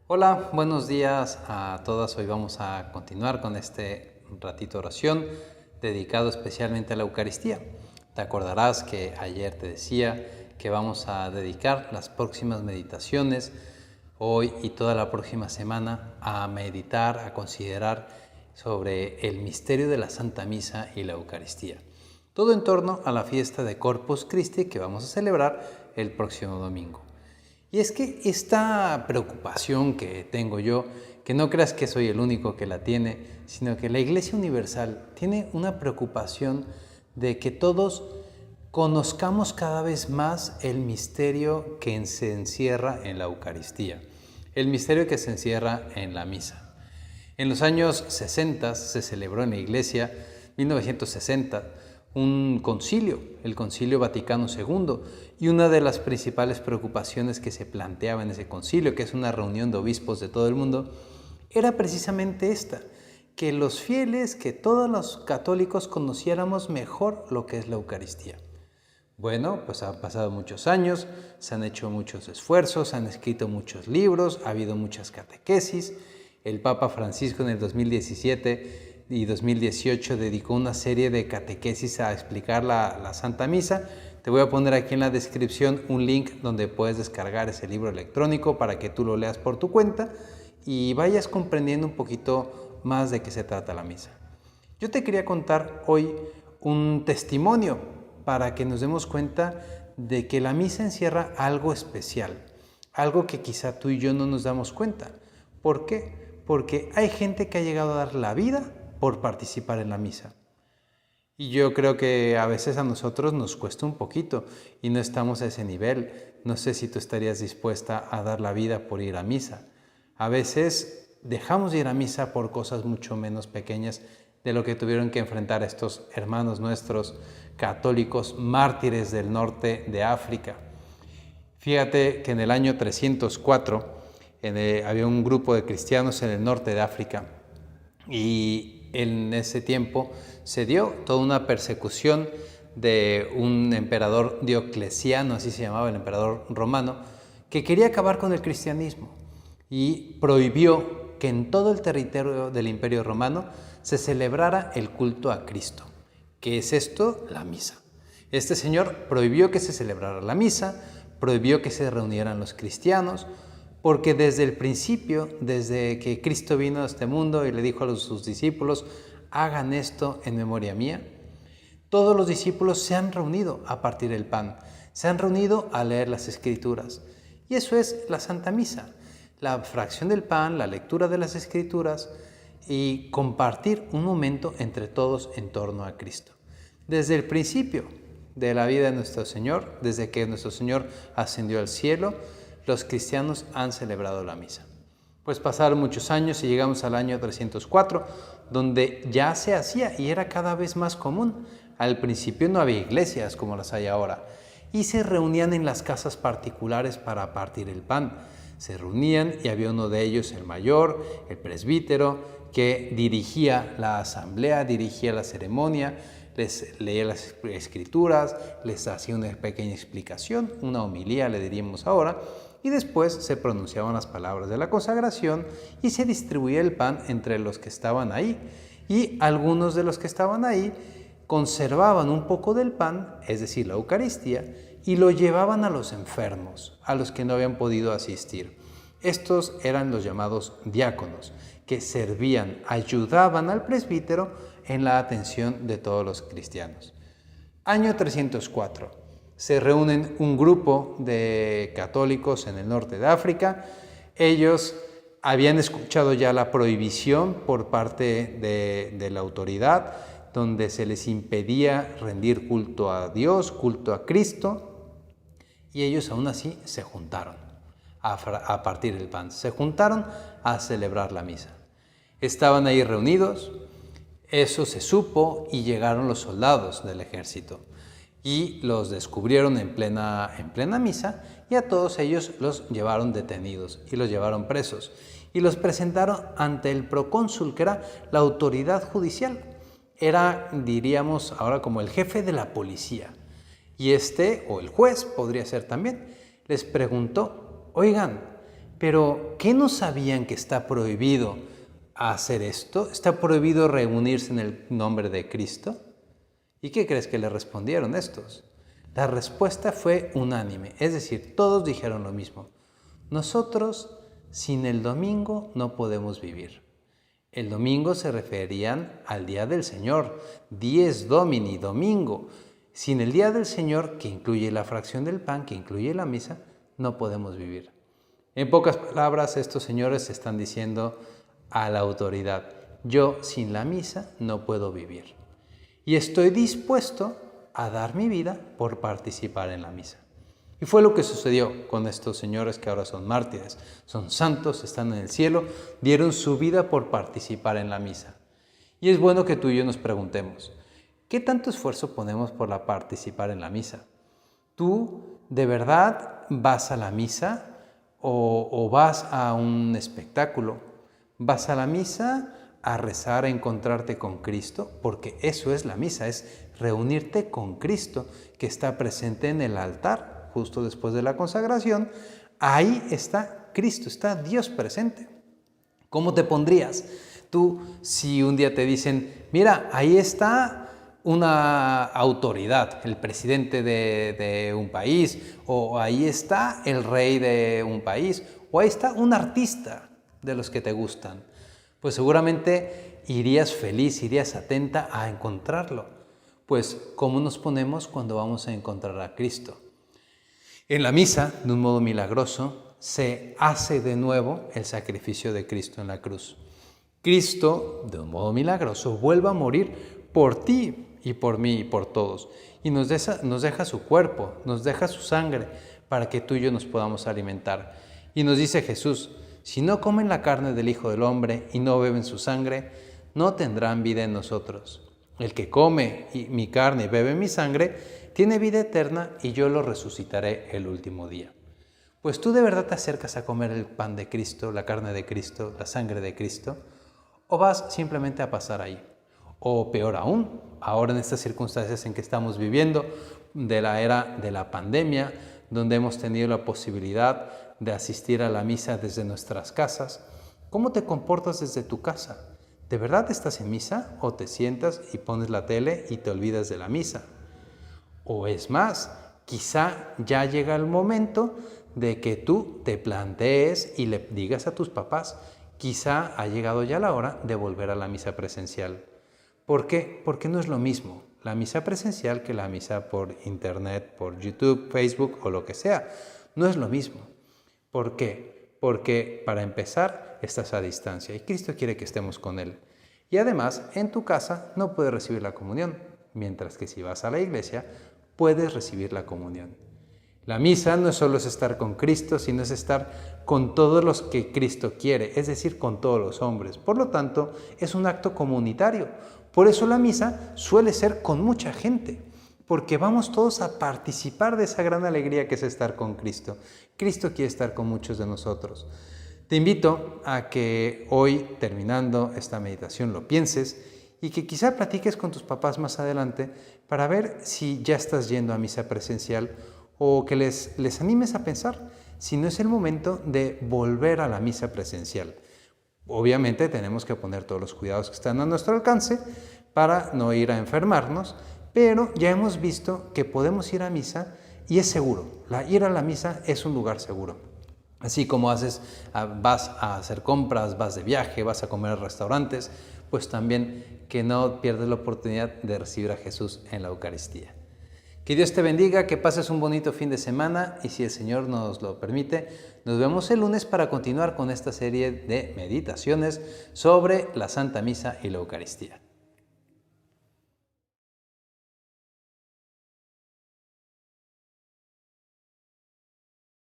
Hola, buenos días a todas. Hoy vamos a continuar con este ratito de oración dedicado especialmente a la Eucaristía. Te acordarás que ayer te decía que vamos a dedicar las próximas meditaciones, hoy y toda la próxima semana, a meditar, a considerar sobre el misterio de la Santa Misa y la Eucaristía. Todo en torno a la fiesta de Corpus Christi que vamos a celebrar el próximo domingo. Y es que esta preocupación que tengo yo, que no creas que soy el único que la tiene, sino que la Iglesia Universal tiene una preocupación de que todos conozcamos cada vez más el misterio que se encierra en la Eucaristía, el misterio que se encierra en la misa. En los años 60 se celebró en la Iglesia, 1960, un concilio, el Concilio Vaticano II, y una de las principales preocupaciones que se planteaba en ese concilio, que es una reunión de obispos de todo el mundo, era precisamente esta, que los fieles, que todos los católicos conociéramos mejor lo que es la Eucaristía. Bueno, pues han pasado muchos años, se han hecho muchos esfuerzos, se han escrito muchos libros, ha habido muchas catequesis. El Papa Francisco en el 2017 y 2018 dedicó una serie de catequesis a explicar la Santa Misa. Te voy a poner aquí en la descripción un link donde puedes descargar ese libro electrónico para que tú lo leas por tu cuenta y vayas comprendiendo un poquito más de qué se trata la misa. Yo te quería contar hoy un testimonio para que nos demos cuenta de que la misa encierra algo especial, algo que quizá tú y yo no nos damos cuenta. ¿Por qué? Porque hay gente que ha llegado a dar la vida por participar en la misa. Y yo creo que a veces a nosotros nos cuesta un poquito y no estamos a ese nivel. No sé si tú estarías dispuesta a dar la vida por ir a misa. A veces dejamos de ir a misa por cosas mucho menos pequeñas de lo que tuvieron que enfrentar estos hermanos nuestros católicos mártires del norte de África. Fíjate que en el año 304 había un grupo de cristianos en el norte de África y en ese tiempo se dio toda una persecución de un emperador Diocleciano, así se llamaba el emperador romano, que quería acabar con el cristianismo y prohibió que en todo el territorio del Imperio Romano se celebrara el culto a Cristo. ¿Qué es esto? La misa. Este señor prohibió que se celebrara la misa, prohibió que se reunieran los cristianos, porque desde el principio, desde que Cristo vino a este mundo y le dijo a sus discípulos, hagan esto en memoria mía, todos los discípulos se han reunido a partir del pan, se han reunido a leer las Escrituras. Y eso es la Santa Misa, la fracción del pan, la lectura de las Escrituras y compartir un momento entre todos en torno a Cristo. Desde el principio de la vida de nuestro Señor, desde que nuestro Señor ascendió al cielo, los cristianos han celebrado la misa. Pues pasaron muchos años y llegamos al año 304, donde ya se hacía y era cada vez más común. Al principio no había iglesias como las hay ahora y se reunían en las casas particulares para partir el pan. Se reunían y había uno de ellos, el mayor, el presbítero, que dirigía la asamblea, dirigía la ceremonia, les leía las escrituras, les hacía una pequeña explicación, una homilía le diríamos ahora, y después se pronunciaban las palabras de la consagración y se distribuía el pan entre los que estaban ahí. Y algunos de los que estaban ahí conservaban un poco del pan, es decir, la Eucaristía, y lo llevaban a los enfermos, a los que no habían podido asistir. Estos eran los llamados diáconos, que servían, ayudaban al presbítero en la atención de todos los cristianos. Año 304. Se reúnen un grupo de católicos en el norte de África. Ellos habían escuchado ya la prohibición por parte de la autoridad, donde se les impedía rendir culto a Dios, culto a Cristo, y ellos aún así se juntaron a partir del pan. Se juntaron a celebrar la misa. Estaban ahí reunidos, eso se supo y llegaron los soldados del ejército y los descubrieron en plena misa y a todos ellos los llevaron detenidos y los llevaron presos y los presentaron ante el procónsul, que era la autoridad judicial. Era, diríamos ahora, como el jefe de la policía. Y o el juez podría ser también, les preguntó, oigan, Pero, ¿qué no sabían que está prohibido hacer esto? ¿Está prohibido reunirse en el nombre de Cristo? ¿Y qué crees que le respondieron estos? La respuesta fue unánime, es decir, todos dijeron lo mismo. Nosotros sin el domingo no podemos vivir. El domingo se referían al día del Señor, dies Domini, domingo. Sin el día del Señor, que incluye la fracción del pan, que incluye la misa, no podemos vivir. En pocas palabras, estos señores están diciendo a la autoridad, yo sin la misa no puedo vivir. Y estoy dispuesto a dar mi vida por participar en la misa. Y fue lo que sucedió con estos señores que ahora son mártires, son santos, están en el cielo, dieron su vida por participar en la misa. Y es bueno que tú y yo nos preguntemos, ¿qué tanto esfuerzo ponemos por participar en la misa? ¿Tú de verdad vas a la misa o vas a un espectáculo? ¿Vas a la misa a rezar, a encontrarte con Cristo? Porque eso es la misa, es reunirte con Cristo que está presente en el altar. Justo después de la consagración, ahí está Cristo, está Dios presente. ¿Cómo te pondrías tú si un día te dicen, mira, ahí está una autoridad, el presidente de un país, o ahí está el rey de un país, o ahí está un artista de los que te gustan? Pues seguramente irías feliz, irías atenta a encontrarlo. Pues, ¿cómo nos ponemos cuando vamos a encontrar a Cristo? En la misa, de un modo milagroso, se hace de nuevo el sacrificio de Cristo en la cruz. Cristo, de un modo milagroso, vuelve a morir por ti y por mí y por todos. Y nos deja su cuerpo, nos deja su sangre para que tú y yo nos podamos alimentar. Y nos dice Jesús, si no comen la carne del Hijo del Hombre y no beben su sangre, no tendrán vida en nosotros. El que come mi carne y bebe mi sangre, tiene vida eterna y yo lo resucitaré el último día. Pues tú de verdad te acercas a comer el pan de Cristo, la carne de Cristo, la sangre de Cristo, o vas simplemente a pasar ahí. O peor aún, ahora en estas circunstancias en que estamos viviendo, de la era de la pandemia, donde hemos tenido la posibilidad de asistir a la misa desde nuestras casas, ¿cómo te comportas desde tu casa? ¿De verdad estás en misa o te sientas y pones la tele y te olvidas de la misa? O es más, quizá ya llega el momento de que tú te plantees y le digas a tus papás, quizá ha llegado ya la hora de volver a la misa presencial. ¿Por qué? Porque no es lo mismo la misa presencial que la misa por internet, por YouTube, Facebook o lo que sea. No es lo mismo. ¿Por qué? Porque para empezar estás a distancia y Cristo quiere que estemos con Él. Y además, en tu casa no puedes recibir la comunión, mientras que si vas a la iglesia, puedes recibir la comunión. La misa no solo es estar con Cristo, sino es estar con todos los que Cristo quiere, es decir, con todos los hombres. Por lo tanto, es un acto comunitario. Por eso la misa suele ser con mucha gente, porque vamos todos a participar de esa gran alegría que es estar con Cristo. Cristo quiere estar con muchos de nosotros. Te invito a que hoy, terminando esta meditación, lo pienses y que quizá platiques con tus papás más adelante para ver si ya estás yendo a misa presencial o que les animes a pensar si no es el momento de volver a la misa presencial. Obviamente tenemos que poner todos los cuidados que están a nuestro alcance para no ir a enfermarnos, pero ya hemos visto que podemos ir a misa y es seguro. Ir a la misa es un lugar seguro. Así como vas a hacer compras, vas de viaje, vas a comer a restaurantes, pues también que no pierdas la oportunidad de recibir a Jesús en la Eucaristía. Que Dios te bendiga, que pases un bonito fin de semana y si el Señor nos lo permite, nos vemos el lunes para continuar con esta serie de meditaciones sobre la Santa Misa y la Eucaristía.